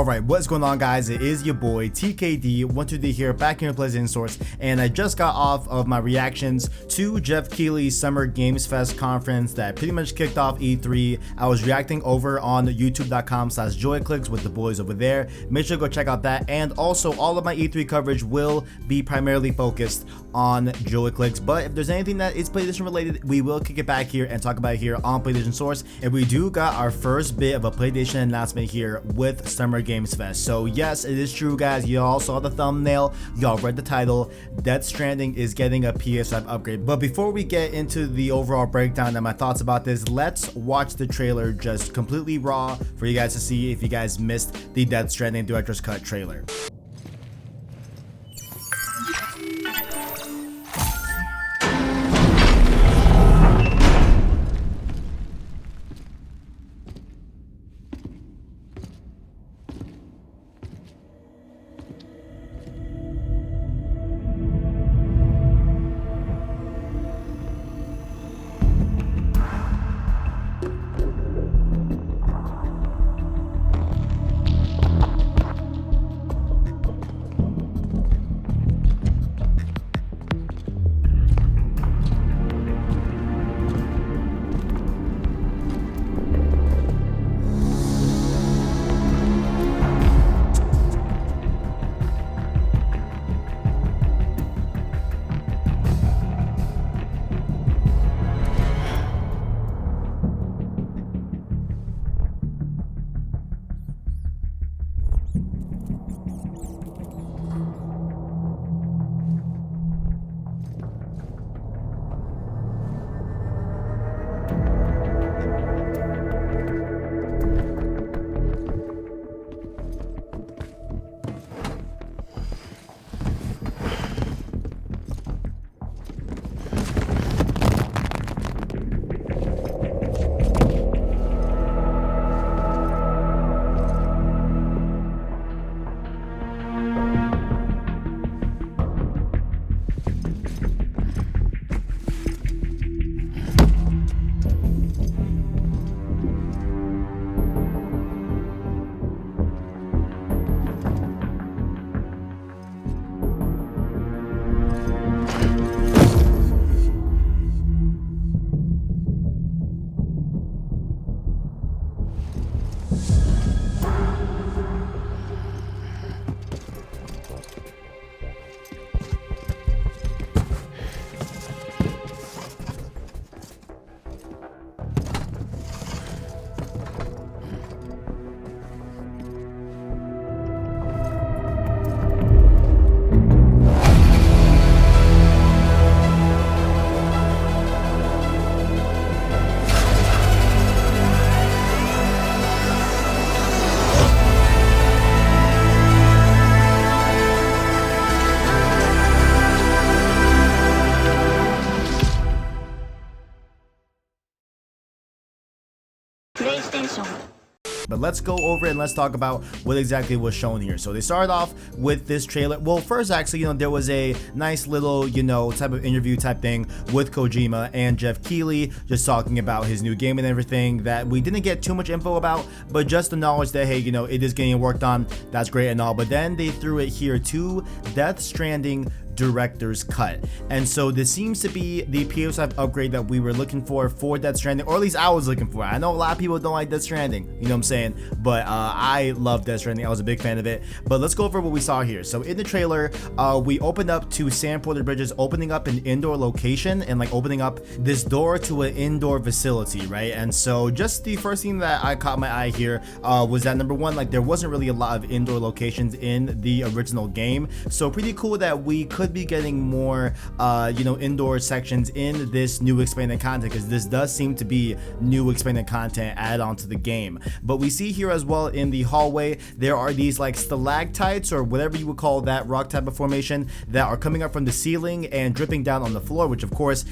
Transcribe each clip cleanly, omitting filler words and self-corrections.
Alright, what's going on guys? It is your boy TKD123 here, back here in PlayStation Source, and I just got off of my reactions to Jeff Keighley's Summer Games Fest conference that pretty much kicked off E3. I was reacting over on youtube.com/joyclicks with the boys over there. Make sure to go check out that, and also all of my E3 coverage will be primarily focused on joyclicks, but if there's anything that is PlayStation related, we will kick it back here and talk about it here on PlayStation Source. And we do got our first bit of a PlayStation announcement here with Summer Games Fest. So yes, it is true guys, y'all saw the thumbnail, y'all read the title, Death Stranding is getting a PS5 upgrade. But before we get into the overall breakdown and my thoughts about this, let's watch the trailer just completely raw for you guys to see if you guys missed the Death Stranding Director's Cut trailer. But let's go over it and let's talk about what exactly was shown here. So they started off with this trailer. Well, first actually, there was a nice little, type of interview type thing with Kojima and Jeff Keighley, just talking about his new game and everything that we didn't get too much info about, but just the knowledge that, hey, it is getting worked on. That's great and all. But then they threw it here to Death Stranding Director's Cut, and so this seems to be the PS5 upgrade that we were looking for Death Stranding, or at least I was looking for. I know a lot of people don't like Death Stranding, you know what I'm saying, but I love Death Stranding. I was a big fan of it. But let's go over what we saw here. So in the trailer, we opened up to San Porter Bridges, opening up an indoor location and like opening up this door to an indoor facility, right? And so just the first thing that I caught my eye here was that number one, like there wasn't really a lot of indoor locations in the original game, so pretty cool that we could be getting more indoor sections in this new expanded content, because this does seem to be new expanded content added onto the game. But we see here as well in the hallway there are these like stalactites, or whatever you would call that rock type of formation, that are coming up from the ceiling and dripping down on the floor, which of course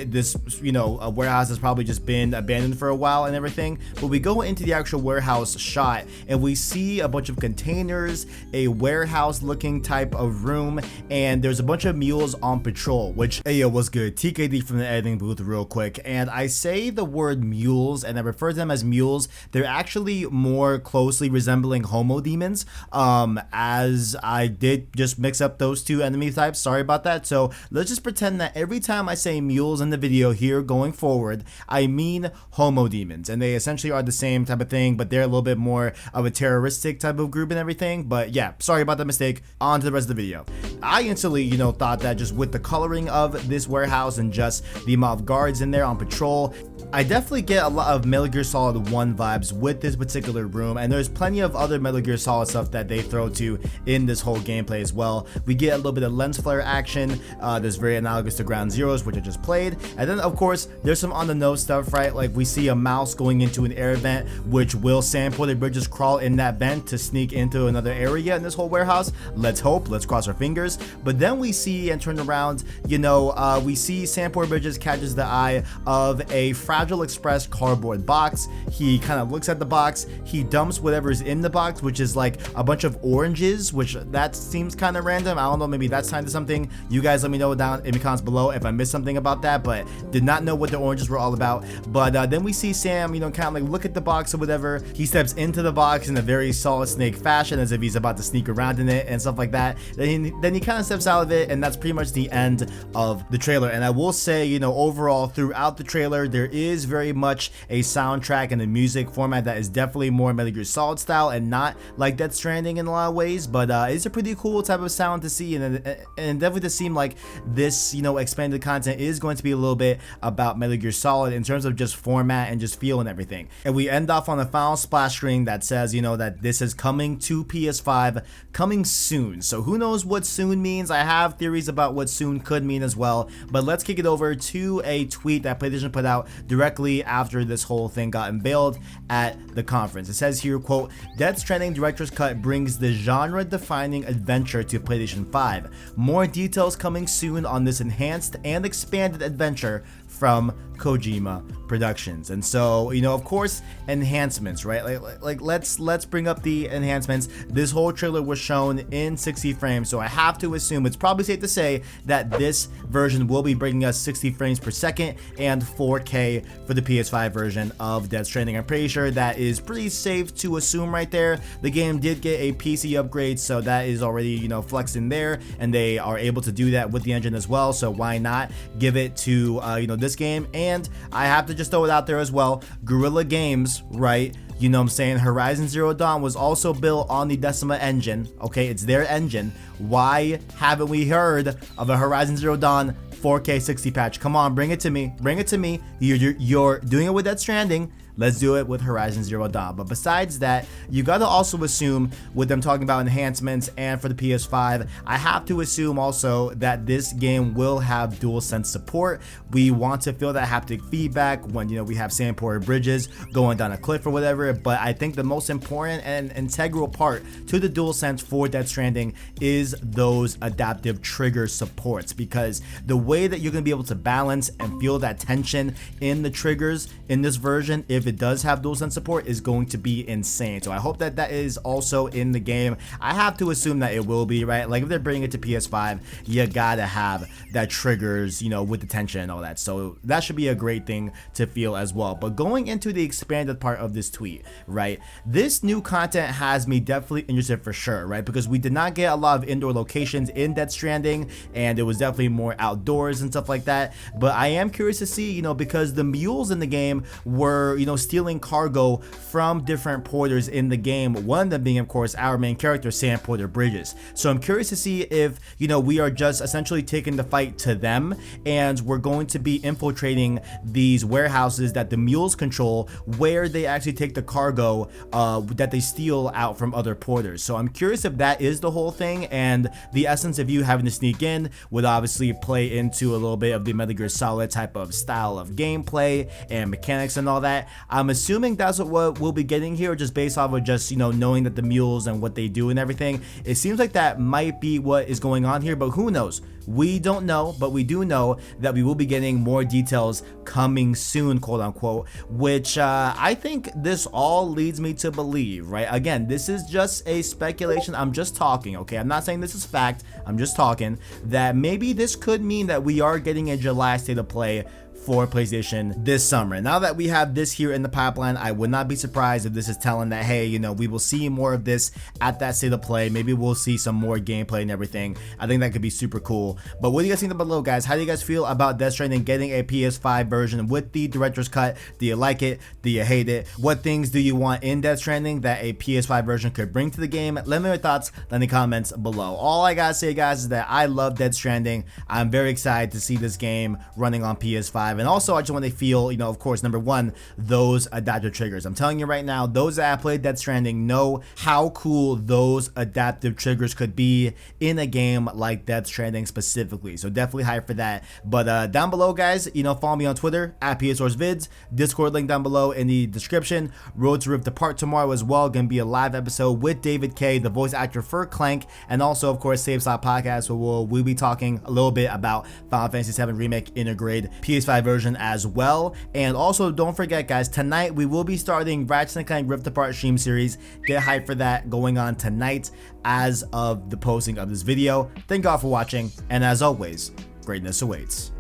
this warehouse has probably just been abandoned for a while and everything. But we go into the actual warehouse shot and we see a bunch of containers, a warehouse looking type of room, and there's there's a bunch of mules on patrol, which, hey yo, what's good? TKD from the editing booth real quick. And I say the word mules and I refer to them as mules. They're actually more closely resembling homo demons, as I did just mix up those two enemy types. Sorry about that. So let's just pretend that every time I say mules in the video here going forward, I mean homo demons, and they essentially are the same type of thing, but they're a little bit more of a terroristic type of group and everything. But yeah, sorry about the mistake. On to the rest of the video. I instantly, thought that just with the coloring of this warehouse and just the amount of guards in there on patrol, I definitely get a lot of Metal Gear Solid 1 vibes with this particular room, and there's plenty of other Metal Gear Solid stuff that they throw to in this whole gameplay as well. We get a little bit of lens flare action that's very analogous to Ground Zeroes, which I just played, and then of course there's some on the nose stuff, right? Like we see a mouse going into an air vent, which will Sandporter Bridges crawl in that vent to sneak into another area in this whole warehouse. Let's hope, let's cross our fingers. But then we see and turn around, we see Sandporter Bridges catches the eye of a Fragile Express cardboard box. He kind of looks at the box, he dumps whatever's in the box, which is like a bunch of oranges, which that seems kind of random. I don't know, maybe that's tied to something. You guys let me know down in the comments below if I missed something about that, but did not know what the oranges were all about. But then we see Sam, kind of like look at the box or whatever. He steps into the box in a very Solid Snake fashion, as if he's about to sneak around in it and stuff like that. Then he kind of steps out of it, and that's pretty much the end of the trailer. And I will say, overall throughout the trailer, there is very much a soundtrack and a music format that is definitely more Metal Gear Solid style and not like Death Stranding in a lot of ways. But it's a pretty cool type of sound to see, and definitely to seem like this, expanded content is going to be a little bit about Metal Gear Solid in terms of just format and just feel and everything. And we end off on the final splash screen that says, that this is coming to PS5, coming soon. So who knows what soon means? I have theories about what soon could mean as well. But let's kick it over to a tweet that PlayStation put out directly after this whole thing got unveiled at the conference. It says here, quote, Death Stranding Director's Cut brings the genre-defining adventure to PlayStation 5. More details coming soon on this enhanced and expanded adventure from Kojima Productions. And so, of course, enhancements, right? Like let's bring up the enhancements. This whole trailer was shown in 60 frames, so I have to assume it's probably safe to say that this version will be bringing us 60 frames per second and 4K for the PS5 version of Death Stranding. I'm pretty sure that is pretty safe to assume right there. The game did get a PC upgrade, so that is already, flexed in there, and they are able to do that with the engine as well. So why not give it to, this game? And I have to just throw it out there as well, Guerrilla Games, right? Horizon Zero Dawn was also built on the Decima engine. Okay, it's their engine. Why haven't we heard of a Horizon Zero Dawn 4K 60 patch? Come on, bring it to me. Bring it to me. You're doing it with Death Stranding. Let's do it with Horizon Zero Dawn. But besides that, you gotta also assume, with them talking about enhancements and for the PS5, I have to assume also that this game will have DualSense support. We want to feel that haptic feedback when, we have Sandporter Bridges going down a cliff or whatever. But I think the most important and integral part to the DualSense for Death Stranding is those adaptive trigger supports, because the way that you're gonna be able to balance and feel that tension in the triggers in this version, if it does have DualSense support, is going to be insane. So I hope that that is also in the game. I have to assume that it will be, right? Like if they're bringing it to PS5, you gotta have that triggers, with the tension and all that. So that should be a great thing to feel as well. But going into the expanded part of this tweet, right? This new content has me definitely interested for sure, right? Because we did not get a lot of indoor locations in Death Stranding, and it was definitely more outdoors and stuff like that. But I am curious to see, because the mules in the game were, stealing cargo from different porters in the game, one of them being of course our main character, Sandporter Bridges. So I'm curious to see if we are just essentially taking the fight to them, and we're going to be infiltrating these warehouses that the mules control, where they actually take the cargo that they steal out from other porters. So I'm curious if that is the whole thing, and the essence of you having to sneak in would obviously play into a little bit of the Metal Gear Solid type of style of gameplay and mechanics and all that. I'm assuming that's what we'll be getting here, just based off of just, you know, knowing that the mules and what they do and everything. It seems like that might be what is going on here, but who knows? We don't know, but we do know that we will be getting more details coming soon, quote unquote, which I think this all leads me to believe, right? Again, this is just a speculation. I'm just talking, okay? I'm not saying this is fact. I'm just talking that maybe this could mean that we are getting a July state of play for PlayStation this summer. Now that we have this here in the pipeline, I would not be surprised if this is telling that, hey, you know, we will see more of this at that state of play. Maybe we'll see some more gameplay and everything. I think that could be super cool. But what do you guys think down below, guys? How do you guys feel about Death Stranding getting a PS5 version with the director's cut? Do you like it? Do you hate it? What things do you want in Death Stranding that a PS5 version could bring to the game? Let me know your thoughts in the comments below. All I gotta say, guys, is that I love Death Stranding. I'm very excited to see this game running on PS5. And also, I just want to feel, you know, of course, number one, those adaptive triggers. I'm telling you right now, those that have played Death Stranding know how cool those adaptive triggers could be in a game like Death Stranding specifically. So definitely hype for that. But down below, guys, you know, follow me on Twitter at PSSourceVids, Discord link down below in the description. Road to Rift Apart tomorrow as well. Gonna be a live episode with David K, the voice actor for Clank, and also, of course, Save Slot Podcast, where we'll be talking a little bit about Final Fantasy VII Remake Intergrade PS5 version as well. And also, don't forget, guys, tonight we will be starting Ratchet & Clank Rift Apart stream series. Get hyped for that, going on tonight as of the posting of this video. Thank God for watching, and as always, greatness awaits.